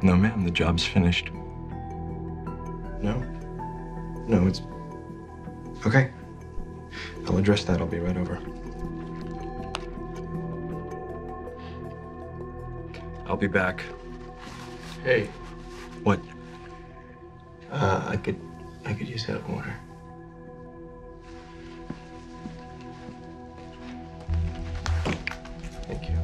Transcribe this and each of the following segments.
No, ma'am, the job's finished. No? No, it's... Okay. I'll address that. I'll be right over. I'll be back. Hey. What? I could use that water. Thank you.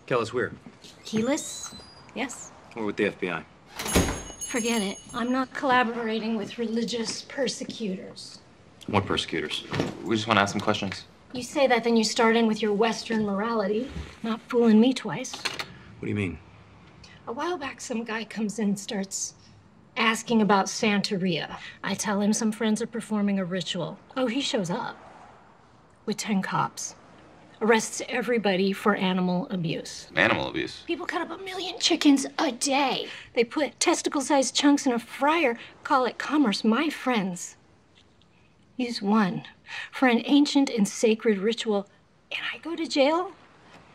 Kellis, where? Keyless? Yes. We're with the FBI. Forget it. I'm not collaborating with religious persecutors. What persecutors? We just want to ask some questions. You say that, then you start in with your Western morality. Not fooling me twice. What do you mean? A while back, some guy comes in and starts asking about Santeria. I tell him some friends are performing a ritual. Oh, he shows up with 10 cops. Arrests everybody for animal abuse. Animal abuse? People cut up 1 million chickens a day. They put testicle-sized chunks in a fryer, call it commerce. My friends use one for an ancient and sacred ritual, and I go to jail?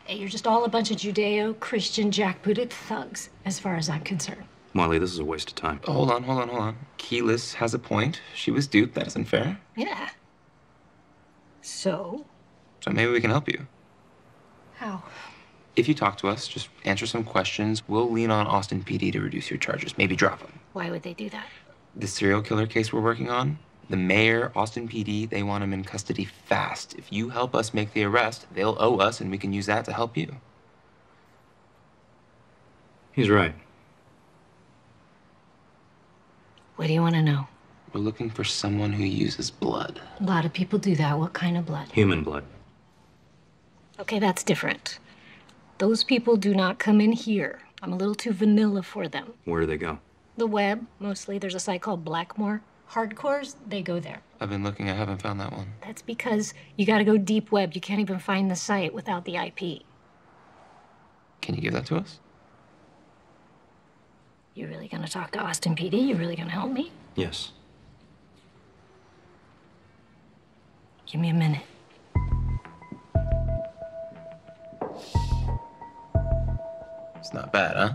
Hey, you're just all a bunch of Judeo-Christian jackbooted thugs, as far as I'm concerned. Molly, this is a waste of time. Hold on. Keyless has a point. She was duped. That isn't fair. Yeah. So maybe we can help you. how? If you talk to us, just answer some questions. We'll lean on Austin PD to reduce your charges. Maybe drop them. Why would they do that? The serial killer case we're working on, the mayor, Austin PD, they want him in custody fast. If you help us make the arrest, they'll owe us, and we can use that to help you. He's right. What do you want to know? We're looking for someone who uses blood. A lot of people do that. What kind of blood? Human blood. Okay, that's different. Those people do not come in here. I'm a little too vanilla for them. Where do they go? The web, mostly. There's a site called Blackmore. Hardcores, they go there. I've been looking. I haven't found that one. That's because you gotta go deep web. You can't even find the site without the IP. Can you give that to us? You really gonna talk to Austin PD? You really gonna help me? Yes. Give me a minute. It's not bad, huh?